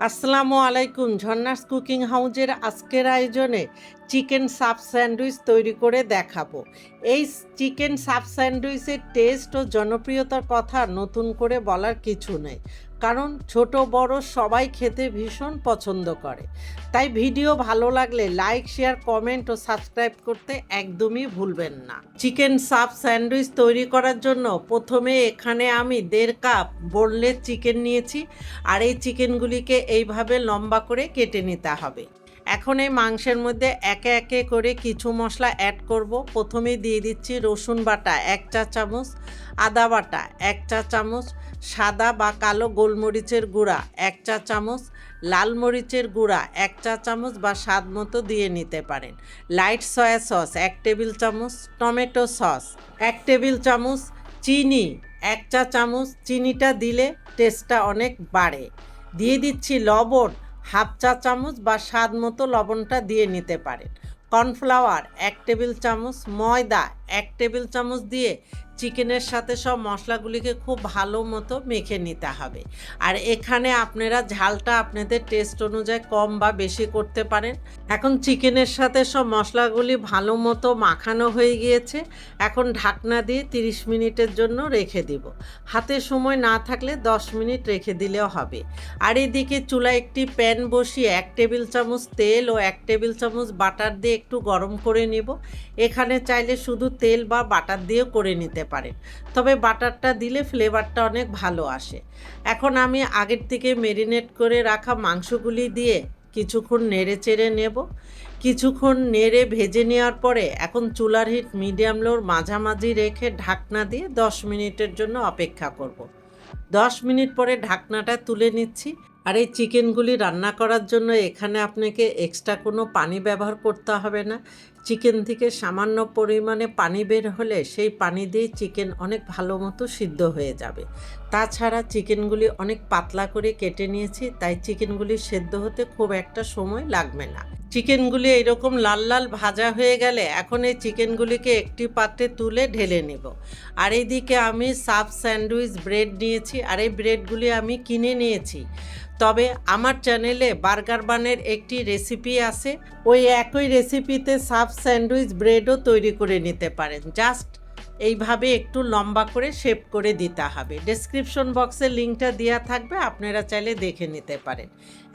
আসসালামু আলাইকুম। ঝর্ণাস কুকিং হাউজের আজকের আয়োজনে চিকেন সাব স্যান্ডউইচ তৈরি করে দেখাবো। এই চিকেন সাব স্যান্ডউইচের টেস্ট ও জনপ্রিয়তার কথা নতুন করে বলার কিছু নেই, কারণ ছোট বড় সবাই খেতে ভীষণ পছন্দ করে। তাই ভিডিও ভালো লাগলে লাইক, শেয়ার, কমেন্ট ও সাবস্ক্রাইব করতে একদমই ভুলবেন না। চিকেন সাব স্যান্ডউইচ তৈরি করার জন্য প্রথমে এখানে আমি 1.5 কাপ বোনলেস চিকেন নিয়েছি, আর এই চিকেনগুলিকে এইভাবে লম্বা করে কেটে নিতে হবে। এখন এই মাংসের মধ্যে একে একে করে কিছু মশলা অ্যাড করব। প্রথমে দিয়ে দিচ্ছি রসুন বাটা 1 চা চামচ, আদা বাটা 1 চা চামচ, সাদা বা কালো গোলমরিচের গুঁড়া 1 চা চামচ, লাল মরিচের গুঁড়া 1 চা চামচ বা স্বাদ মতো দিয়ে নিতে পারেন, লাইট সয়া সস 1 টেবিল চামচ, টমেটো সস 1 টেবিল চামচ, চিনি 1 চা চামচ, চিনিটা দিলে টেস্টটা অনেক বাড়ে। দিয়ে দিচ্ছি লবণ 1/2 চা চামচ বা স্বাদ মতো লবণটা দিয়ে নিতে পারেন, কর্নফ্লাওয়ার 1 টেবিল চামচ, ময়দা 1 টেবিল চামচ দিয়ে চিকেনের সাথে সব মশলাগুলিকে খুব ভালো মতো মেখে নিতে হবে। আর এখানে আপনারা ঝালটা আপনাদের টেস্ট অনুযায়ী কম বা বেশি করতে পারেন। এখন চিকেনের সাথে সব মশলাগুলি ভালো মতো মাখানো হয়ে গিয়েছে। এখন ঢাকনা দিয়ে 30 মিনিটের জন্য রেখে দিব। হাতে সময় না থাকলে 10 মিনিট রেখে দিলেও হবে। আর এদিকে চুলায় একটি প্যান বসিয়ে 1 টেবিল চামচ তেল ও 1 টেবিল চামচ বাটার দিয়ে একটু গরম করে নেব। এখানে চাইলে শুধু তেল বা বাটার দিয়েও করে নিতে পারেন, তবে বাটারটা দিলে ফ্লেভারটা অনেক ভালো আসে। এখন আমি আগের থেকে ম্যারিনেট করে রাখা মাংসগুলি দিয়ে কিছুক্ষণ নেড়ে চেড়ে নেব। কিছুক্ষণ নেড়ে ভেজে নেওয়ার পরে এখন চুলার হিট মিডিয়াম লোর মাঝামাঝি রেখে ঢাকনা দিয়ে 10 মিনিটের জন্য অপেক্ষা করব। 10 মিনিট পরে ঢাকনাটা তুলে নিচ্ছি। আর এই চিকেনগুলি রান্না করার জন্য এখানে আপনাকে এক্সট্রা কোনো পানি ব্যবহার করতে হবে না। চিকেন থেকে সামান্য পরিমাণে পানি বের হলে সেই পানি দিয়ে চিকেন অনেক ভালো মতো সিদ্ধ হয়ে যাবে। তাছাড়া চিকেনগুলি অনেক পাতলা করে কেটে নিয়েছি, তাই চিকেনগুলি সেদ্ধ হতে খুব একটা সময় লাগবে না। চিকেনগুলি এইরকম লাল লাল ভাজা হয়ে গেলে এখন এই চিকেনগুলিকে একটি পাত্রে তুলে ঢেলে নেব। আর এইদিকে আমি সাব স্যান্ডউইচ ব্রেড নিয়েছি, আর এই ব্রেডগুলি আমি কিনে নিয়েছি। তবে আমার চ্যানেলে বার্গার বানের একটি রেসিপি আছে, ওই একই রেসিপিতে সাব স্যান্ডউইচ ব্রেডও তৈরি করে নিতে পারেন। জাস্ট এইভাবে একটু লম্বা করে শেপ করে দিতে হবে। ডেসক্রিপশন বক্সে লিঙ্কটা দেওয়া থাকবে, আপনারা চাইলে দেখে নিতে পারেন।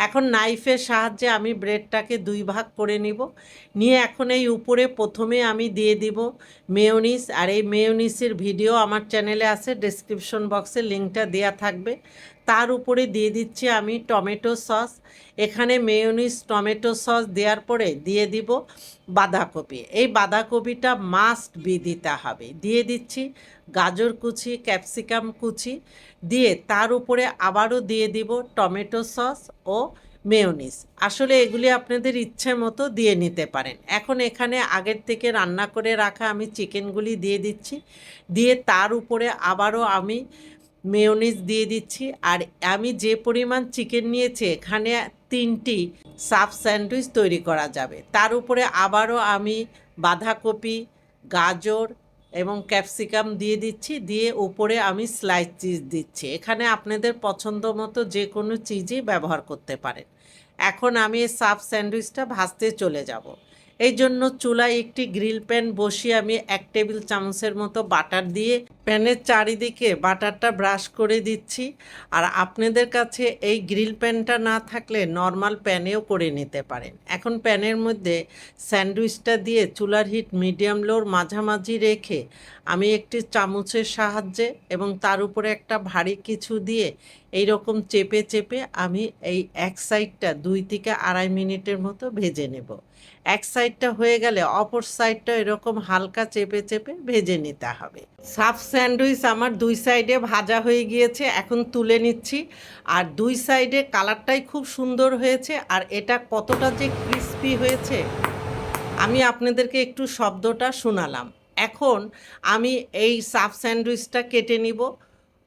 এখন নাইফের সাহায্যে আমি ব্রেডটাকে 2 ভাগ করে নিব। নিয়ে এখন এই উপরে প্রথমে আমি দিয়ে দিব মেয়োনিজ, আর এই মেয়োনিজের ভিডিও আমার চ্যানেলে আছে, ডেসক্রিপশন বক্সে লিঙ্কটা দেওয়া থাকবে। তার উপরে দিয়ে দিচ্ছি আমি টমেটো সস। এখানে মেয়োনিজ টমেটো সস দেওয়ার পরে দিয়ে দিব বাঁধাকপি। এই বাঁধাকপিটা মাস্ট দিতে হবে। দিয়ে দিচ্ছি গাজর কুচি, ক্যাপসিকাম কুচি, দিয়ে তার উপরে আবারও দিয়ে দিব টমেটো সস ও মেয়োনিজ। আসলে এগুলি আপনাদের ইচ্ছে মতো দিয়ে নিতে পারেন। এখন এখানে আগের থেকে রান্না করে রাখা আমি চিকেনগুলি দিয়ে দিচ্ছি, দিয়ে তার উপরে আবারও আমি মেয়োনিজ দিয়ে দিচ্ছি। আর আমি যে পরিমাণ চিকেন নিয়েছি এখানে 3টি সাব স্যান্ডউইচ তৈরি করা যাবে। তার উপরে আবারও আমি বাঁধাকপি, গাজর এবং ক্যাপসিকাম দিয়ে দিচ্ছি, দিয়ে উপরে আমি স্লাইস চিজ দিচ্ছি। এখানে আপনাদের পছন্দ মতো যে কোনো চিজই ব্যবহার করতে পারেন। এখন আমি এই সাব স্যান্ডউইচটা ভাজতে চলে যাব। এই জন্য চুলায় একটি গ্রিল প্যান বসিয়ে আমি 1 টেবিল চামচের মতো বাটার দিয়ে প্যানের চারিদিকে বাটারটা ব্রাশ করে দিচ্ছি। আর আপনাদের কাছে এই গ্রিল প্যানটা না থাকলে নর্মাল প্যানেও করে নিতে পারেন। এখন প্যানের মধ্যে স্যান্ডউইচটা দিয়ে চুলার হিট মিডিয়াম লোর মাঝামাঝি রেখে আমি একটি চামচের সাহায্যে এবং তার উপরে একটা ভারী কিছু দিয়ে এই রকম চেপে চেপে আমি এই এক সাইডটা 2 থেকে 2.5 মিনিটের মতো ভেজে নেব। এক সাইডটা হয়ে গেলে অপর সাইডটা এরকম হালকা চেপে চেপে ভেজে নিতে হবে। সাব স্যান্ডউইচ আমার 2 সাইডে ভাজা হয়ে গিয়েছে, এখন তুলে নিচ্ছি। আর 2 সাইডে কালারটাই খুব সুন্দর হয়েছে, আর এটা কতটা যে ক্রিস্পি হয়েছে আমি আপনাদেরকে একটু শব্দটা শোনালাম। এখন আমি এই সাব স্যান্ডউইচটা কেটে নিব।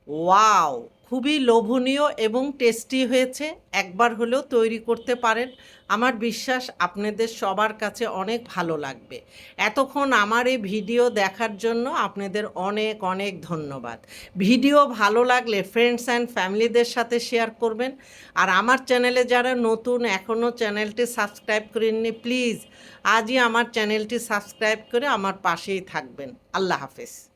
ওয়াও! খুবই লোভনীয় এবং টেস্টি হয়েছে। একবার হলেও তৈরি করতে পারেন। আমার বিশ্বাস আপনাদের সবার কাছে অনেক ভালো লাগবে। এতক্ষণ আমার এই ভিডিও দেখার জন্য আপনাদের অনেক, অনেক ধন্যবাদ। ভিডিও ভালো লাগলে ফ্রেন্ডস অ্যান্ড ফ্যামিলিদের সাথে শেয়ার করবেন। আর আমার চ্যানেলে যারা নতুন এখনও চ্যানেলটি সাবস্ক্রাইব করেননি, প্লিজ আজই আমার চ্যানেলটি সাবস্ক্রাইব করে আমার পাশেই থাকবেন। আল্লাহ হাফেজ।